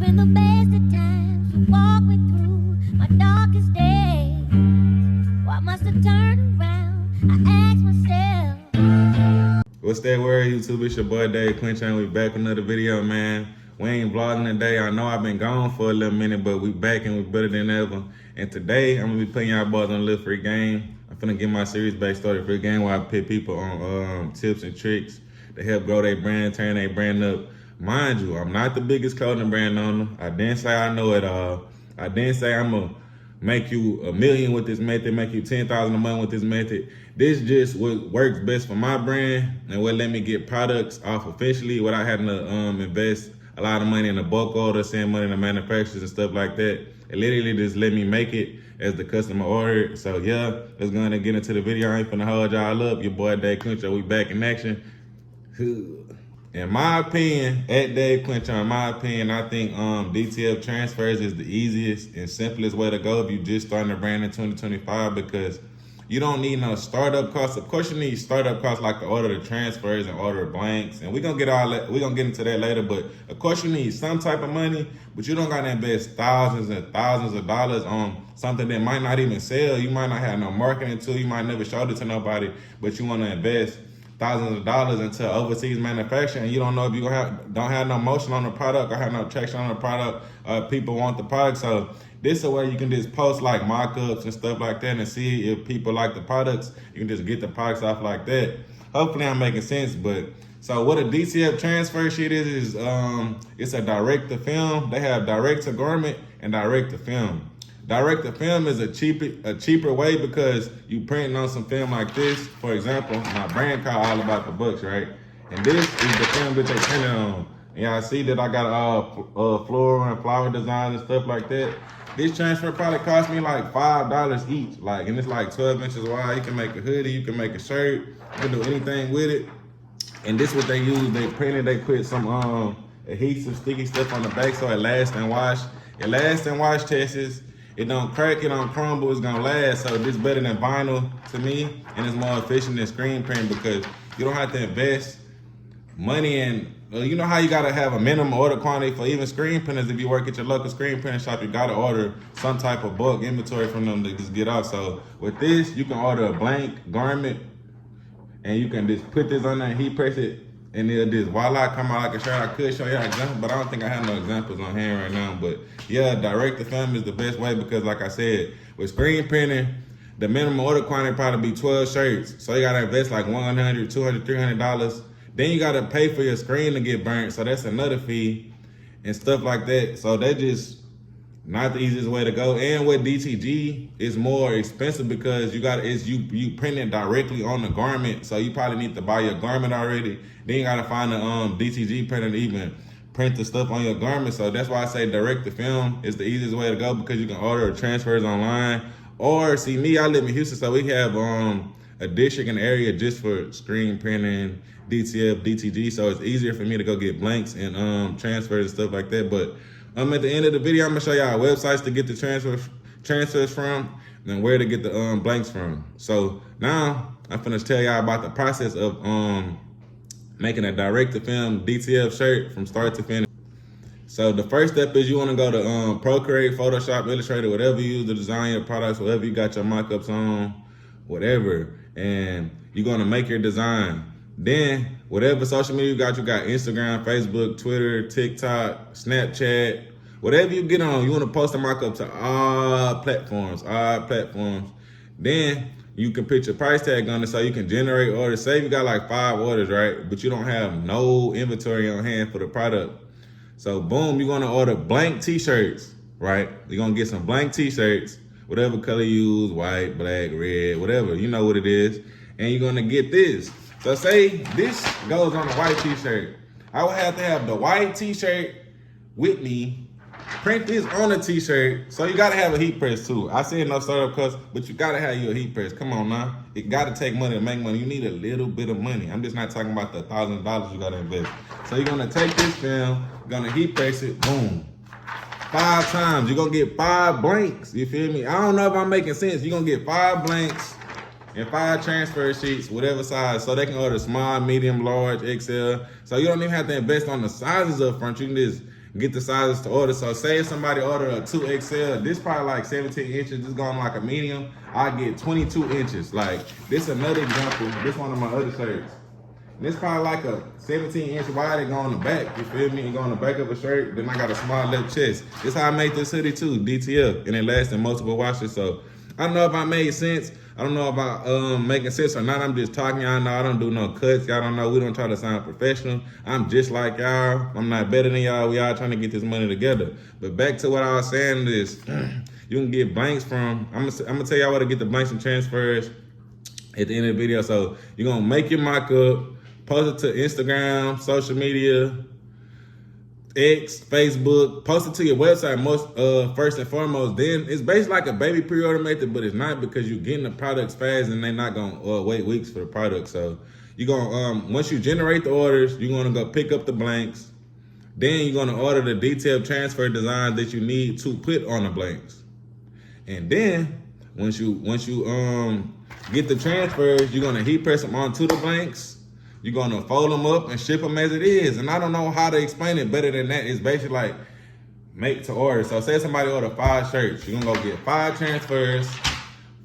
in the best of times, you walk me through my darkest days. Why must I turn around? I ask myself. What's that word, YouTube? It's your boy DavQuincho, and we back with another video, man. We ain't vlogging today. I know I've been gone for a little minute, but we back and we better than ever. And today, I'm gonna be putting y'all boys on a little free game. I'm finna get my series back started, free game where I put people on tips and tricks to help grow their brand, turn their brand up. Mind you, I'm not the biggest clothing brand owner. I didn't say I know it all. I didn't say I'm gonna make you $1 million with this method, make you $10,000 a month with this method. This just what works best for my brand and what let me get products off officially without having to invest a lot of money in the bulk order, send money to manufacturers and stuff like that. It literally just let me make it as the customer ordered. So yeah, let's go ahead and get into the video. I ain't finna hold y'all up. Your boy DavQuincho, we back in action. In my opinion, at DavQuincho, in my opinion, I think DTF Transfers is the easiest and simplest way to go if you just starting a brand in 2025, because you don't need no startup costs. Of course, you need startup costs like to order the transfers and order blanks, and we're gonna get into that later. But of course, you need some type of money, but you don't gotta invest thousands and thousands of dollars on something that might not even sell. You might not have no marketing tool. You might never show it to nobody, but you want to invest thousands of dollars into overseas manufacturing. You don't know if you don't have no motion on the product or have no traction on the product. People want the product, so this is a way you can just post like mock-ups and stuff like that and see if people like the products. You can just get the products off like that. Hopefully I'm making sense. But so what a DTF transfer sheet is it's a direct to film. They have direct to garment and direct to film. Direct to film is a cheaper way because you printing on some film like this. For example, my brand called All About the Bucks, right? And this is the film that they printed on. And y'all see that I got floral and flower designs and stuff like that. This transfer probably cost me like $5 each. And it's like 12 inches wide. You can make a hoodie, you can make a shirt, you can do anything with it. And this is what they use. They printed, they put some adhesive, sticky stuff on the back so it lasts and wash. It lasts and wash tests. It don't crack, it don't crumble, it's gonna last. So this better than vinyl to me, and it's more efficient than screen print because you don't have to invest money in, you know how you gotta have a minimum order quantity for even screen printers. If you work at your local screen printing shop, you gotta order some type of bulk inventory from them to just get off. So with this, you can order a blank garment and you can just put this on there and heat press it, and it'll just voila, come out like a shirt. I could show you an example, but I don't think I have no examples on hand right now. But yeah, direct to film is the best way because like I said, with screen printing, the minimum order quantity probably be 12 shirts. So you gotta invest like $100, $200, $300. Then you gotta pay for your screen to get burnt. So that's another fee and stuff like that. So that just not the easiest way to go. And with DTG, it's more expensive because you print it directly on the garment. So you probably need to buy your garment already. Then you gotta find a DTG printer to even print the stuff on your garment. So that's why I say direct to film is the easiest way to go because you can order transfers online. Or see me, I live in Houston, so we have a district and area just for screen printing, DTF, DTG. So it's easier for me to go get blanks and transfers and stuff like that. But at the end of the video, I'm gonna show y'all websites to get the transfers from and where to get the blanks from. So now I'm finna tell y'all about the process of making a direct to film DTF shirt from start to finish. So the first step is you wanna go to Procreate, Photoshop, Illustrator, whatever you use to design your products, whatever you got your mock-ups on, whatever, and you're gonna make your design. Then whatever social media you got Instagram, Facebook, Twitter, TikTok, Snapchat, whatever you get on, you wanna post a mock-up to all platforms. Then you can put your price tag on it so you can generate orders. Say you got like 5 orders, right? But you don't have no inventory on hand for the product. So boom, you're gonna order blank t-shirts, right? You're gonna get some blank t-shirts, whatever color you use, white, black, red, whatever, you know what it is. And you're gonna get this. So say this goes on a white t-shirt. I would have to have the white t-shirt with me, print this on a t-shirt. So you gotta have a heat press too. I said no startup costs, but you gotta have your heat press. Come on now. It gotta take money to make money. You need a little bit of money. I'm just not talking about the $1,000 you gotta invest. So you're gonna take this film, you're gonna heat press it, boom. 5 times, you're gonna get 5 blanks. You feel me? I don't know if I'm making sense. You're gonna get 5 blanks and 5 transfer sheets, whatever size, so they can order small, medium, large, XL. So you don't even have to invest on the sizes up front. You can just get the sizes to order. So say if somebody order a 2XL, this probably like 17 inches, this going like a medium, I get 22 inches. Like, this another example, this one of my other shirts. This probably like a 17-inch wide. It go on the back. You feel me? It go on the back of a shirt. Then I got a small left chest. This how I made this hoodie too, DTF, and it lasts in multiple washes. So I don't know if I made sense. I don't know about making sense or not. I'm just talking. Y'all know I don't do no cuts. Y'all don't know. We don't try to sound professional. I'm just like y'all. I'm not better than y'all. We all trying to get this money together. But back to what I was saying is, you can get blanks from. I'm gonna tell y'all where to get the blanks and transfers at the end of the video. So you're gonna make your mock-up. Post it to Instagram, social media, X, Facebook. Post it to your website first and foremost. Then it's basically like a baby pre-order method, but it's not because you're getting the products fast and they're not gonna wait weeks for the product. So you're gonna once you generate the orders, you're gonna go pick up the blanks. Then you're gonna order the DTF transfer designs that you need to put on the blanks. And then once you get the transfers, you're gonna heat press them onto the blanks. You're gonna fold them up and ship them as it is. And I don't know how to explain it better than that. It's basically like make to order. So say somebody order 5 shirts. You're gonna go get 5 transfers,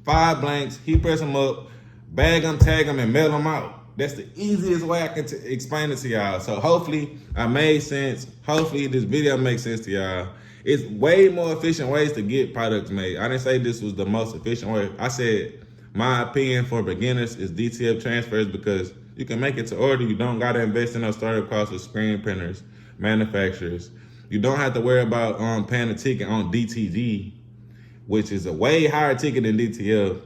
5 blanks, heat press them up, bag them, tag them, and mail them out. That's the easiest way I can explain it to y'all. So hopefully I made sense. Hopefully this video makes sense to y'all. It's way more efficient ways to get products made. I didn't say this was the most efficient way. I said my opinion for beginners is DTF transfers because you can make it to order. You don't got to invest in no startup costs with screen printers, manufacturers. You don't have to worry about paying a ticket on DTG, which is a way higher ticket than DTF.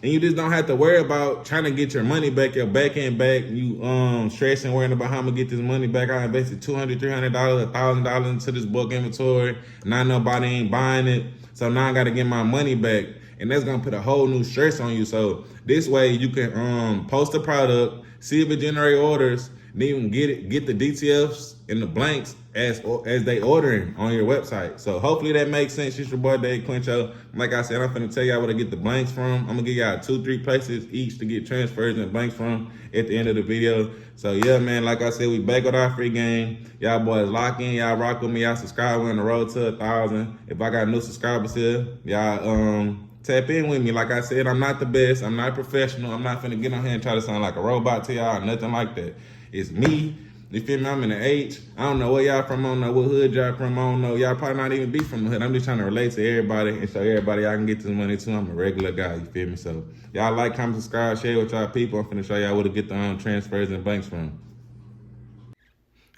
And you just don't have to worry about trying to get your money back, your back end back. You stressing, worrying about how I'm going to get this money back. I invested $200, $300, $1,000 into this bulk inventory. Now nobody ain't buying it. So now I got to get my money back. And that's going to put a whole new stress on you. So this way you can post a product, see if it generate orders, then you can get the DTFs and the blanks as they ordering on your website. So hopefully that makes sense. It's your boy DavQuincho. Like I said, I'm finna tell y'all where to get the blanks from. I'm gonna give y'all 2-3 places each to get transfers and blanks from at the end of the video. So yeah, man, like I said, we back with our free game. Y'all boys lock in, y'all rock with me, y'all subscribe. We're on the road to 1,000. If I got new subscribers here, y'all tap in with me. Like I said, I'm not the best. I'm not professional. I'm not finna get on here and try to sound like a robot to y'all or nothing like that. It's me. You feel me? I'm in the H. I don't know where y'all from. I don't know what hood y'all from. I don't know. Y'all probably not even be from the hood. I'm just trying to relate to everybody and show everybody I can get this money too. I'm a regular guy. You feel me? So y'all like, comment, subscribe, share with y'all people. I'm finna show y'all where to get the transfers and banks from.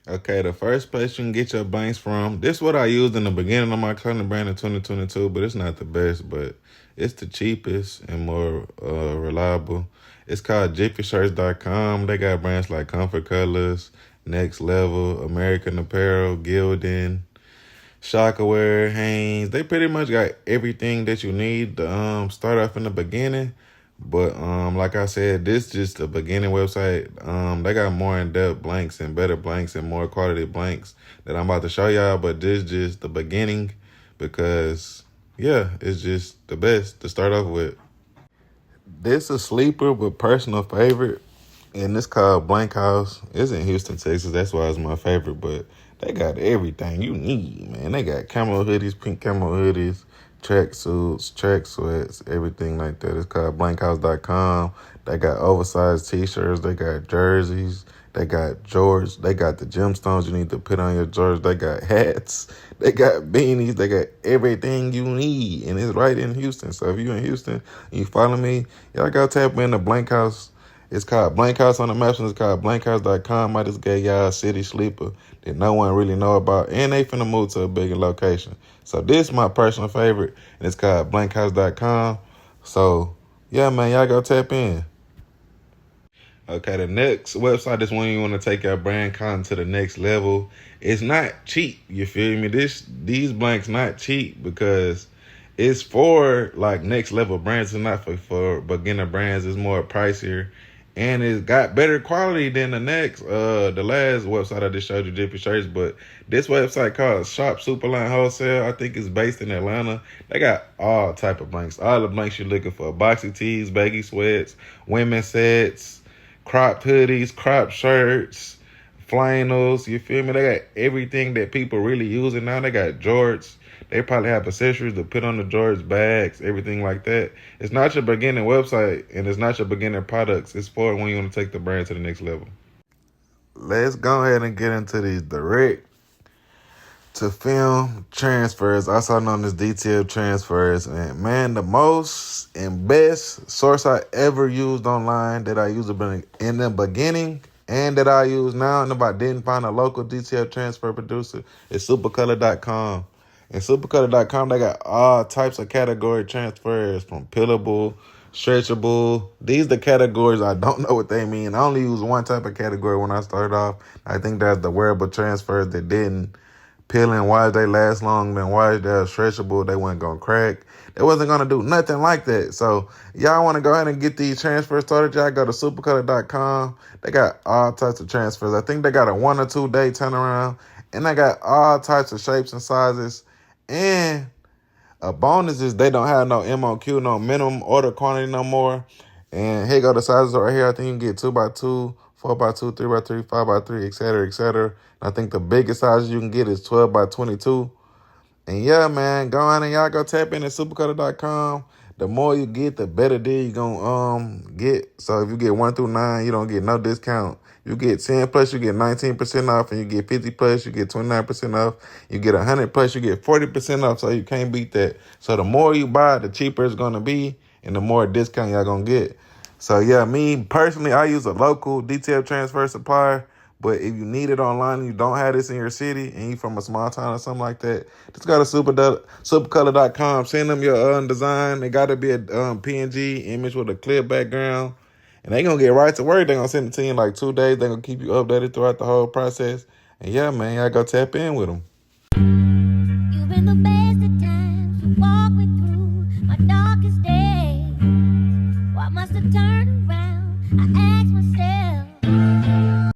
Okay, the first place you can get your banks from, this is what I used in the beginning of my clothing brand in 2022, but it's not the best, but it's the cheapest and more reliable. It's called jiffyshirts.com. They got brands like Comfort Colors, Next Level, American Apparel, Gildan, Shockaware, Hanes. They pretty much got everything that you need to start off in the beginning. But like I said, this just a beginning website. They got more in-depth blanks and better blanks and more quality blanks that I'm about to show y'all. But this just the beginning because, yeah, it's just the best to start off with. This a sleeper but personal favorite, and it's called Blank House. It's in Houston, Texas. That's why it's my favorite. But they got everything you need, man. They got camo hoodies, pink camo hoodies, track suits, track sweats, everything like that. It's called blankhouse.com. They got oversized t-shirts. They got jerseys. They got George. They got the gemstones you need to put on your George. They got hats. They got beanies. They got everything you need. And it's right in Houston. So if you're in Houston and you follow me, y'all go tap in the Blank House. It's called Blank House on the maps, and it's called blankhouse.com. I just gave y'all a city sleeper that no one really know about, and they finna move to a bigger location. So this is my personal favorite, and it's called blankhouse.com. So yeah, man, y'all go tap in. Okay, the next website is when you want to take your brand content to the next level. It's not cheap, you feel me? These blanks not cheap because it's for like next level brands. It's not for beginner brands. It's more pricier. And it's got better quality than the last website I just showed you, Jiffy Shirts. But this website called Shop Superline Wholesale, I think it's based in Atlanta. They got all type of blanks. All the blanks you're looking for. Boxy tees, baggy sweats, women's sets, cropped hoodies, cropped shirts, flannels, you feel me? They got everything that people really using now. They got Jordans. They probably have accessories to put on the Jordans, bags, everything like that. It's not your beginning website, and it's not your beginning products. It's for when you want to take the brand to the next level. Let's go ahead and get into these direct to film transfers, also known as DTF Transfers. And man, the most and best source I ever used online that I used in the beginning and that I use now, and if I didn't find a local DTF transfer producer, is supercolor.com. And supercolor.com, they got all types of category transfers, from pillable, stretchable. These the categories I don't know what they mean. I only use one type of category when I started off. I think that's the wearable transfers that didn't peel and why they last long, then why they're stretchable, they weren't gonna crack. They wasn't gonna do nothing like that. So y'all wanna go ahead and get these transfers started, y'all go to supercolor.com. They got all types of transfers. I think they got a 1 or 2 day turnaround, and they got all types of shapes and sizes. And a bonus is they don't have no MOQ, no minimum order quantity no more. And here go the sizes right here. I think you can get 2x2, 4x2, 3x3, 5x3, etc., etc. I think the biggest size you can get is 12x22. And yeah, man, go on and y'all go tap in at supercolor.com. The more you get, the better deal you gonna get. So if you get 1 through 9, you don't get no discount. You get 10 plus, you get 19% off, and you get 50 plus, you get 29% off. You get 100 plus, you get 40% off. So you can't beat that. So the more you buy, the cheaper it's gonna be, and the more discount y'all gonna get. So yeah, me personally, I use a local DTF transfer supplier. But if you need it online and you don't have this in your city and you from a small town or something like that, just go to supercolor.com. Send them your design. They got to be a PNG image with a clear background. And they going to get right to work. They're going to send it to you in like 2 days. They're going to keep you updated throughout the whole process. And yeah, man, y'all go tap in with them. You've been the best of times. You walk me through my darkest days. What must have turned